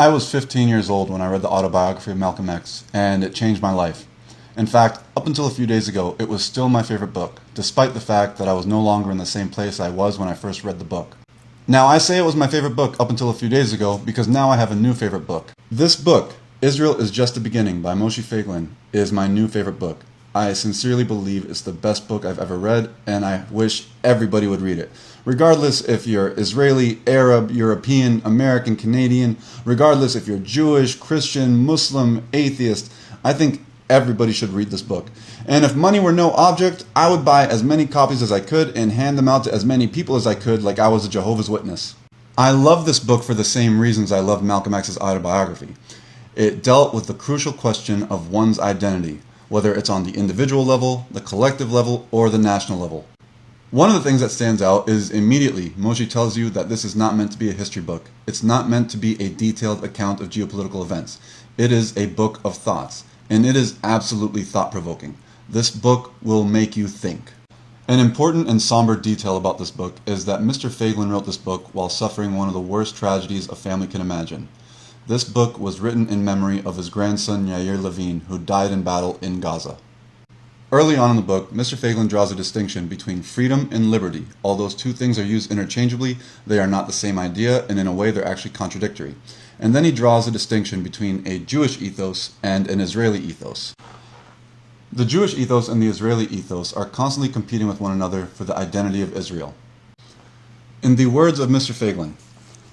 I was 15 years old when I read the autobiography of Malcolm X, and it changed my life. In fact, up until a few days ago, it was still my favorite book, despite the fact that I was no longer in the same place I was when I first read the book. Now, I say it was my favorite book up until a few days ago because now I have a new favorite book. This book, Israel is Just the Beginning by Moshe Feiglin, is my new favorite book. I sincerely believe it's the best book I've ever read, and I wish everybody would read it. Regardless if you're Israeli, Arab, European, American, Canadian, regardless if you're Jewish, Christian, Muslim, atheist, I think everybody should read this book. And if money were no object, I would buy as many copies as I could and hand them out to as many people as I could like I was a Jehovah's Witness. I love this book for the same reasons I love Malcolm X's autobiography. It dealt with the crucial question of one's identity, whether it's on the individual level, the collective level, or the national level. One of the things that stands out is immediately Moshe tells you that this is not meant to be a history book. It's not meant to be a detailed account of geopolitical events. It is a book of thoughts, and it is absolutely thought-provoking. This book will make you think. An important and somber detail about this book is that Mr. Feiglin wrote this book while suffering one of the worst tragedies a family can imagine. This book was written in memory of his grandson Yair Levine, who died in battle in Gaza. Early on in the book, Mr. Feiglin draws a distinction between freedom and liberty. Although those two things are used interchangeably, they are not the same idea, and in a way they're actually contradictory. And then he draws a distinction between a Jewish ethos and an Israeli ethos. The Jewish ethos and the Israeli ethos are constantly competing with one another for the identity of Israel. In the words of Mr. Feiglin,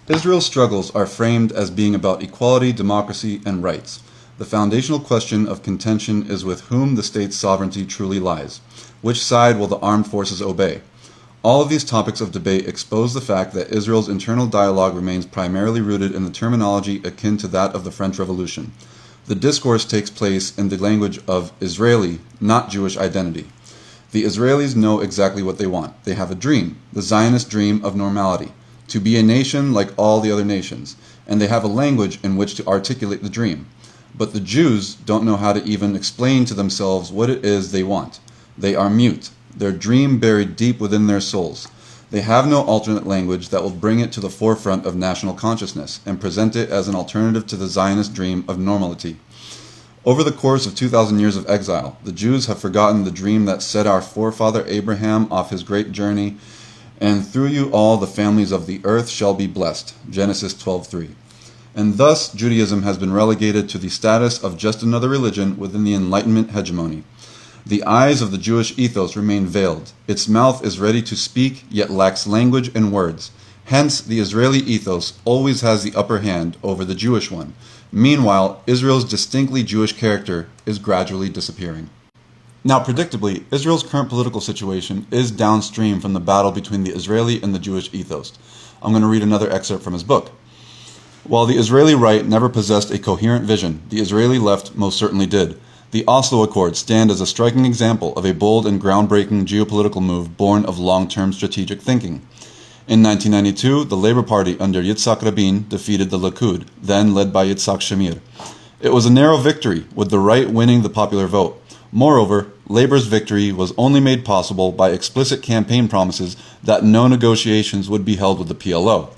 Israel's struggles are framed as being about equality, democracy, and rights. The foundational question of contention is with whom the state's sovereignty truly lies. Which side will the armed forces obey? All of these topics of debate expose the fact that Israel's internal dialogue remains primarily rooted in the terminology akin to that of the French Revolution. The discourse takes place in the language of Israeli, not Jewish identity. The Israelis know exactly what they want. They have a dream, the Zionist dream of normality, to be a nation like all the other nations, and they have a language in which to articulate the dream. But the Jews don't know how to even explain to themselves what it is they want. They are mute, their dream buried deep within their souls. They have no alternate language that will bring it to the forefront of national consciousness and present it as an alternative to the Zionist dream of normality. Over the course of 2,000 years of exile, the Jews have forgotten the dream that set our forefather Abraham off his great journey, and through you all the families of the earth shall be blessed. Genesis 12:3. And thus Judaism has been relegated to the status of just another religion within the Enlightenment hegemony. The eyes of the Jewish ethos remain veiled. Its mouth is ready to speak, yet lacks language and words. Hence, the Israeli ethos always has the upper hand over the Jewish one. Meanwhile, Israel's distinctly Jewish character is gradually disappearing. Now, predictably, Israel's current political situation is downstream from the battle between the Israeli and the Jewish ethos. I'm going to read another excerpt from his book. While the Israeli right never possessed a coherent vision, the Israeli left most certainly did. The Oslo Accords stand as a striking example of a bold and groundbreaking geopolitical move born of long-term strategic thinking. In 1992, the Labour Party under Yitzhak Rabin defeated the Likud, then led by Yitzhak Shamir. It was a narrow victory, with the right winning the popular vote. Moreover, Labour's victory was only made possible by explicit campaign promises that no negotiations would be held with the PLO.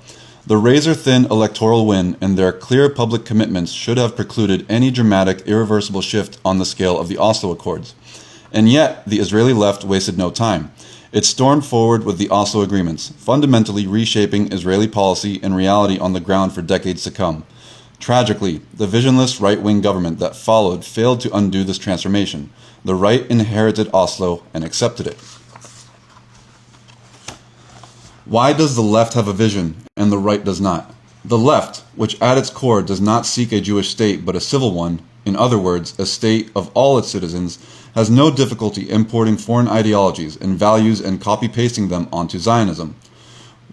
The razor-thin electoral win and their clear public commitments should have precluded any dramatic, irreversible shift on the scale of the Oslo Accords. And yet, the Israeli left wasted no time. It stormed forward with the Oslo agreements, fundamentally reshaping Israeli policy and reality on the ground for decades to come. Tragically, the visionless right-wing government that followed failed to undo this transformation. The right inherited Oslo and accepted it. Why does the left have a vision and the right does not? The left, which at its core does not seek a Jewish state but a civil one, in other words, a state of all its citizens, has no difficulty importing foreign ideologies and values and copy-pasting them onto Zionism.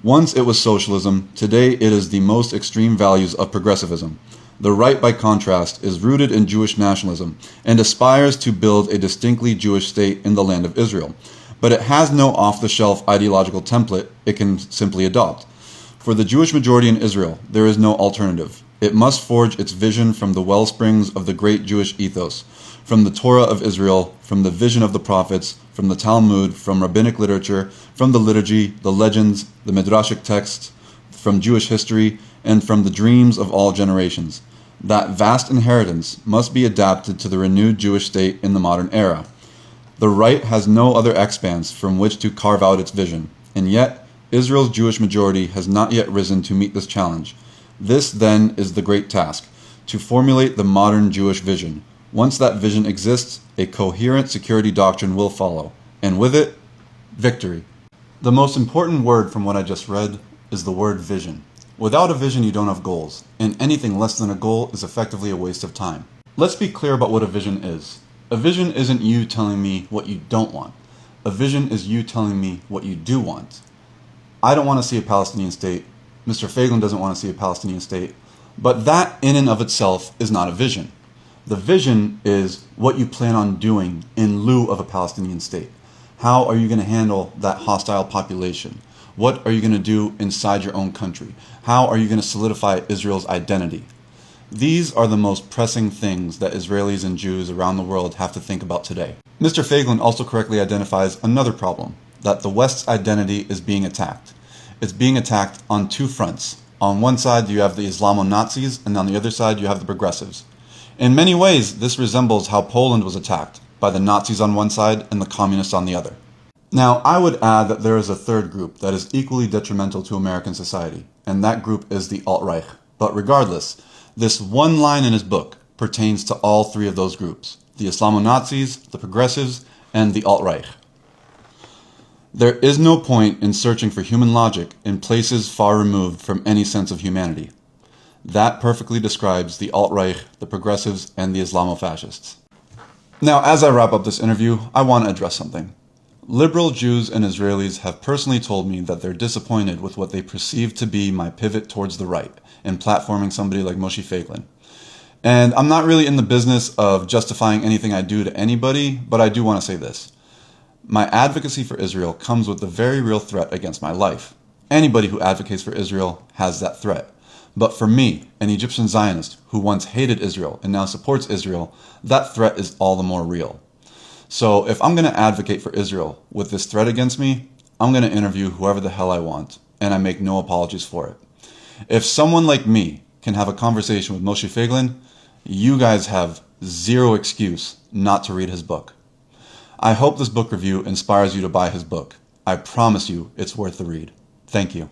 Once it was socialism, today it is the most extreme values of progressivism. The right, by contrast, is rooted in Jewish nationalism and aspires to build a distinctly Jewish state in the land of Israel. But it has no off-the-shelf ideological template it can simply adopt. For the Jewish majority in Israel, there is no alternative. It must forge its vision from the wellsprings of the great Jewish ethos, from the Torah of Israel, from the vision of the prophets, from the Talmud, from rabbinic literature, from the liturgy, the legends, the midrashic texts, from Jewish history, and from the dreams of all generations. That vast inheritance must be adapted to the renewed Jewish state in the modern era. The right has no other expanse from which to carve out its vision, and yet Israel's Jewish majority has not yet risen to meet this challenge. This, then, is the great task, to formulate the modern Jewish vision. Once that vision exists, a coherent security doctrine will follow, and with it, victory. The most important word from what I just read is the word vision. Without a vision, you don't have goals, and anything less than a goal is effectively a waste of time. Let's be clear about what a vision is. A vision isn't you telling me what you don't want. A vision is you telling me what you do want. I don't want to see a Palestinian state. Mr. Feiglin doesn't want to see a Palestinian state. But that in and of itself is not a vision. The vision is what you plan on doing in lieu of a Palestinian state. How are you going to handle that hostile population? What are you going to do inside your own country? How are you going to solidify Israel's identity? These are the most pressing things that Israelis and Jews around the world have to think about today. Mr. Feiglin also correctly identifies another problem, that the West's identity is being attacked. It's being attacked on two fronts. On one side, you have the Islamo-Nazis, and on the other side, you have the progressives. In many ways, this resembles how Poland was attacked, by the Nazis on one side and the communists on the other. Now, I would add that there is a third group that is equally detrimental to American society, and that group is the alt-right. But regardless, this one line in his book pertains to all three of those groups, the Islamo-Nazis, the progressives, and the alt-right. There is no point in searching for human logic in places far removed from any sense of humanity. That perfectly describes the alt-right, the progressives, and the Islamo-fascists. Now, as I wrap up this interview, I want to address something. Liberal Jews and Israelis have personally told me that they're disappointed with what they perceive to be my pivot towards the right in platforming somebody like Moshe Feiglin. And I'm not really in the business of justifying anything I do to anybody, but I do want to say this. My advocacy for Israel comes with a very real threat against my life. Anybody who advocates for Israel has that threat. But for me, an Egyptian Zionist who once hated Israel and now supports Israel, that threat is all the more real. So if I'm going to advocate for Israel with this threat against me, I'm going to interview whoever the hell I want, and I make no apologies for it. If someone like me can have a conversation with Moshe Feiglin, you guys have zero excuse not to read his book. I hope this book review inspires you to buy his book. I promise you it's worth the read. Thank you.